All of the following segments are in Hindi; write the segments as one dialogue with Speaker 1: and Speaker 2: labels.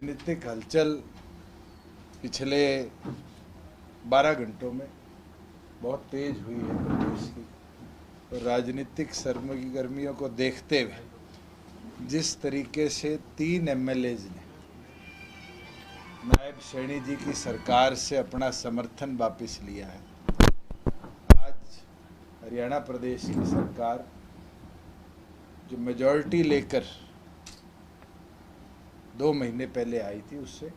Speaker 1: राजनीतिक हलचल पिछले 12 घंटों में बहुत तेज हुई है प्रदेश की। और राजनीतिक सरगर्मियों को देखते हुए जिस तरीके से 3 एमएलएज ने नायब सैनी जी की सरकार से अपना समर्थन वापस लिया है। आज हरियाणा प्रदेश की सरकार जो मेजॉरिटी लेकर 2 महीने पहले आई थी उससे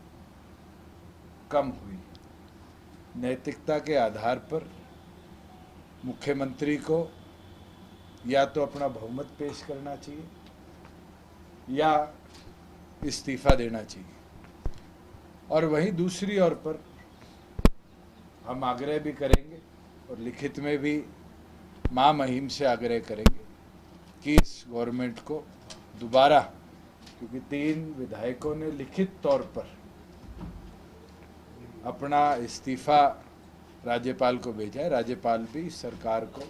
Speaker 1: कम हुई। नैतिकता के आधार पर मुख्यमंत्री को या तो अपना बहुमत पेश करना चाहिए या इस्तीफा देना चाहिए। और वहीं दूसरी ओर पर हम आग्रह भी करेंगे और लिखित में भी महामहिम से आग्रह करेंगे कि इस गवर्नमेंट को दोबारा, क्योंकि 3 विधायकों ने लिखित तौर पर अपना इस्तीफा राज्यपाल को भेजा है, राज्यपाल भी सरकार को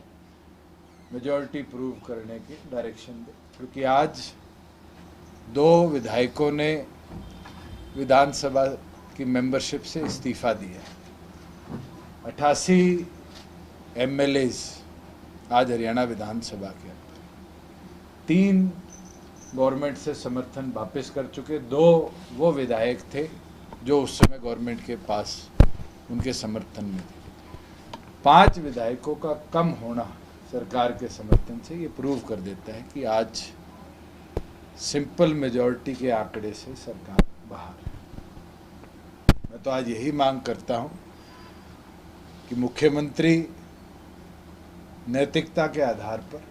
Speaker 1: मेजॉरिटी प्रूव करने की डायरेक्शन दे। क्योंकि आज 2 विधायकों ने विधानसभा की मेंबरशिप से इस्तीफा दिया है। 88 एमएलएज आज हरियाणा विधानसभा के अंदर 3 गवर्नमेंट से समर्थन वापस कर चुके। 2 वो विधायक थे जो उस समय गवर्नमेंट के पास उनके समर्थन में थे। 5 विधायकों का कम होना सरकार के समर्थन से ये प्रूव कर देता है कि आज सिंपल मेजॉरिटी के आंकड़े से सरकार बाहर है। मैं तो आज यही मांग करता हूं कि मुख्यमंत्री नैतिकता के आधार पर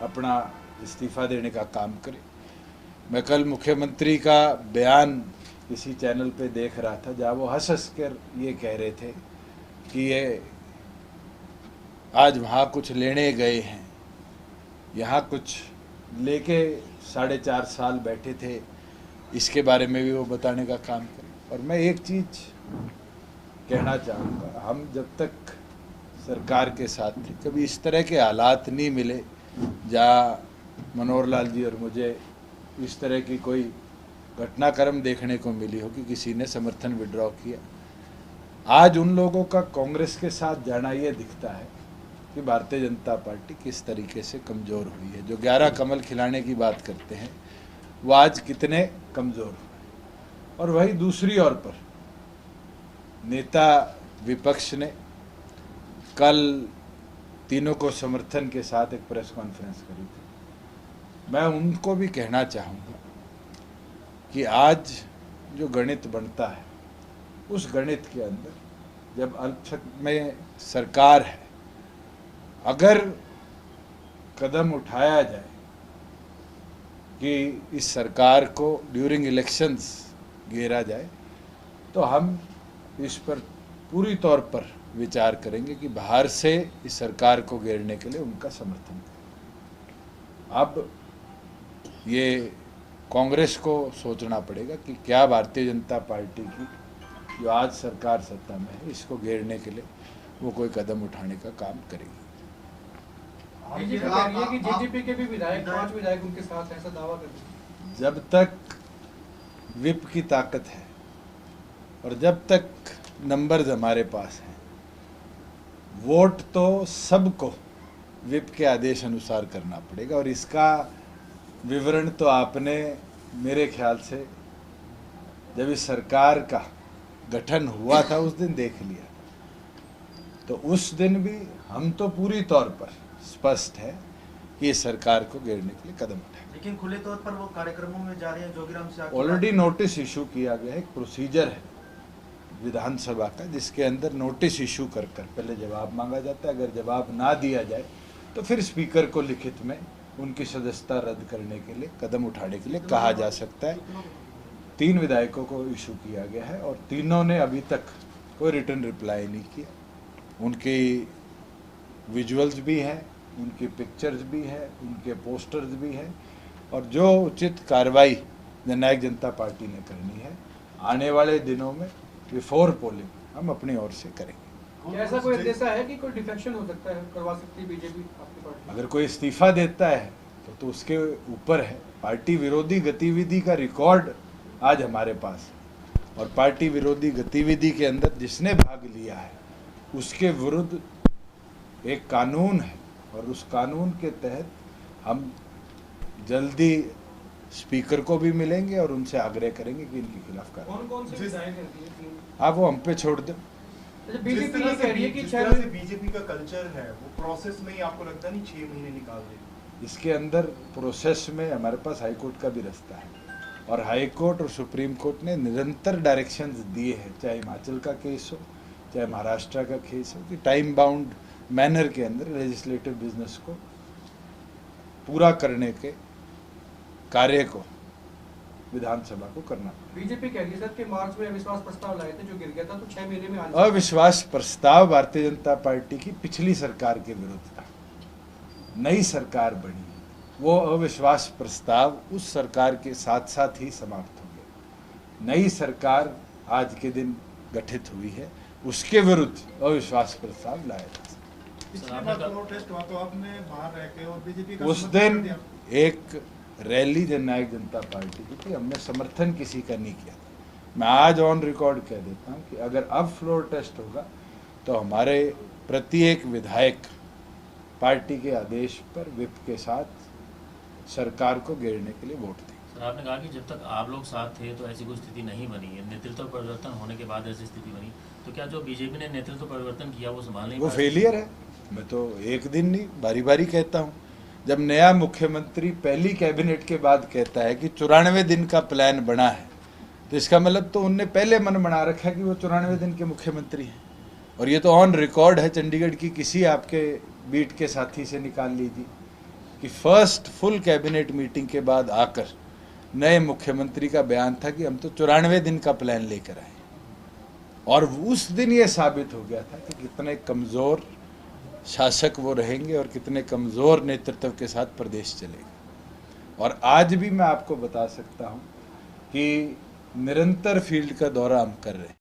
Speaker 1: अपना इस्तीफा देने का काम करे। मैं कल मुख्यमंत्री का बयान किसी चैनल पे देख रहा था जहाँ वो हंस कर ये कह रहे थे कि ये आज वहाँ कुछ लेने गए हैं, यहाँ कुछ लेके 4.5 साल बैठे थे, इसके बारे में भी वो बताने का काम करें। और मैं एक चीज़ कहना चाहूँगा, हम जब तक सरकार के साथ थे कभी इस तरह के हालात नहीं मिले जहाँ मनोहर लाल जी और मुझे इस तरह की कोई घटनाक्रम देखने को मिली हो कि किसी ने समर्थन विड्रॉ किया। आज उन लोगों का कांग्रेस के साथ जाना ये दिखता है कि भारतीय जनता पार्टी किस तरीके से कमज़ोर हुई है। जो 11 कमल खिलाने की बात करते हैं वो आज कितने कमज़ोर हुए। और वही दूसरी ओर पर नेता विपक्ष ने कल तीनों को समर्थन के साथ एक प्रेस कॉन्फ्रेंस करी थी। मैं उनको भी कहना चाहूँगा कि आज जो गणित बनता है उस गणित के अंदर जब अल्पसंख्यक में सरकार है, अगर कदम उठाया जाए कि इस सरकार को ड्यूरिंग इलेक्शंस घेरा जाए तो हम इस पर पूरी तौर पर विचार करेंगे कि बाहर से इस सरकार को घेरने के लिए उनका समर्थन करें। अब ये कांग्रेस को सोचना पड़ेगा कि क्या भारतीय जनता पार्टी की जो आज सरकार सत्ता में है इसको घेरने के लिए वो कोई कदम उठाने का काम करेगी।
Speaker 2: कि जेजेपी के भी विधायक 5 विधायक उनके साथ ऐसा दावा करते हैं।
Speaker 1: जब तक विप की ताकत है और जब तक नंबर्स हमारे पास हैं, वोट तो सबको विप के आदेश अनुसार करना पड़ेगा। और इसका विवरण तो आपने मेरे ख्याल से जब इस सरकार का गठन हुआ था उस दिन देख लिया। तो उस दिन भी हम तो पूरी तौर पर स्पष्ट है कि इस सरकार को घेरने के लिए कदम उठाए।
Speaker 3: लेकिन खुले तौर पर वो कार्यक्रमों में जा रहे हैं। जोगीराम से
Speaker 1: ऑलरेडी नोटिस इशू किया गया है। एक प्रोसीजर है विधानसभा का जिसके अंदर नोटिस इशू कर पहले जवाब मांगा जाता है। अगर जवाब ना दिया जाए तो फिर स्पीकर को लिखित में उनकी सदस्यता रद्द करने के लिए कदम उठाने के लिए कहा जा सकता है। 3 विधायकों को इशू किया गया है और तीनों ने अभी तक कोई रिटर्न रिप्लाई नहीं किया। उनकी विजुअल्स भी हैं, उनकी पिक्चर्स भी हैं, उनके पोस्टर्स भी हैं। और जो उचित कार्रवाई जननायक जनता पार्टी ने करनी है आने वाले दिनों में बिफोर पोलिंग हम अपनी ओर से करेंगे।
Speaker 2: क्या ऐसा कोई अंदेशा है कि कोई डिफेक्शन हो सकता है, करवा सकती है बीजेपी आपकी पार्टी?
Speaker 1: अगर कोई इस्तीफा देता है तो उसके ऊपर है। पार्टी विरोधी गतिविधि का रिकॉर्ड आज हमारे पास है। और पार्टी विरोधी गतिविधि के अंदर जिसने भाग लिया है उसके विरुद्ध एक कानून है और उस कानून के तहत हम जल्दी स्पीकर को भी मिलेंगे और उनसे आग्रह करेंगे कि इनके खिलाफ कार्रवाई।
Speaker 2: कौन कौन से विधायक हैं ये तीन?
Speaker 1: आप वो हम पे छोड़ दें।
Speaker 2: अच्छा, बीजेपी ये कह रही है कि
Speaker 4: जिस
Speaker 2: 6
Speaker 4: तरह से बीजेपी का कल्चर है वो प्रोसेस में ही आपको लगता नहीं 6 महीने निकाल देगी?
Speaker 1: इसके अंदर प्रोसेस में हमारे पास हाई कोर्ट का भी रास्ता है और हाई कोर्ट और सुप्रीम कोर्ट ने निरंतर डायरेक्शंस दिए हैं, चाहे हिमाचल का केस हो चाहे महाराष्ट्र का केस हो, कि टाइम बाउंड मैनर के अंदर लेजिस्लेटिव बिजनेस को पूरा करने के कार्य को विधानसभा को करना पड़ेगा।
Speaker 2: बीजेपी कह रही है सर कि मार्च में अविश्वास प्रस्ताव लाए थे जो गिर गया था, तो 6 महीने में आना चाहिए।
Speaker 1: अविश्वास प्रस्ताव भारतीय जनता पार्टी की पिछली सरकार के विरुद्ध था। नई सरकार बनी, वो अविश्वास प्रस्ताव उस सरकार के साथ साथ ही समाप्त हो गया। नई सरकार आज के दिन गठित हुई है, उसके विरुद्ध अविश्वास प्रस्ताव लाया था।
Speaker 3: पिछली बार फ्लोर टेस्ट हुआ तो आपने बाहर रह के और बीजेपी का
Speaker 1: उस
Speaker 3: समर्थन
Speaker 1: दिन
Speaker 3: कर दिया।
Speaker 1: एक रैली जननायक जनता पार्टी की थी, हमने समर्थन किसी का नहीं किया था। मैं आज ऑन रिकॉर्ड कह देता हूं कि अगर अब फ्लोर टेस्ट होगा तो हमारे प्रत्येक विधायक पार्टी के आदेश पर विप के साथ सरकार को घेरने के लिए वोट देंगे।
Speaker 5: सर, आपने कहा कि जब तक आप लोग साथ थे तो ऐसी कोई स्थिति नहीं बनी है, नेतृत्व परिवर्तन होने के बाद ऐसी स्थिति बनी, तो क्या जो बीजेपी ने नेतृत्व परिवर्तन किया वो संभाल नहीं
Speaker 1: वो
Speaker 5: पाया?
Speaker 1: फेलियर है। मैं तो एक दिन नहीं बारी बारी कहता हूँ। जब नया मुख्यमंत्री पहली कैबिनेट के बाद कहता है कि 94 दिन का प्लान बना है, तो इसका मतलब तो उनने पहले मन बना रखा है कि वो 94 दिन के मुख्यमंत्री हैं। और ये तो ऑन रिकॉर्ड है, चंडीगढ़ की किसी आपके बीट के साथी से निकाल लीजिए कि फर्स्ट फुल कैबिनेट मीटिंग के बाद आकर नए मुख्यमंत्री का बयान था कि हम तो 94 दिन का प्लान लेकर आए। और उस दिन ये साबित हो गया था कि कितने कमज़ोर शासक वो रहेंगे और कितने कमज़ोर नेतृत्व के साथ प्रदेश चलेगा। और आज भी मैं आपको बता सकता हूँ कि निरंतर फील्ड का दौरा हम कर रहे हैं।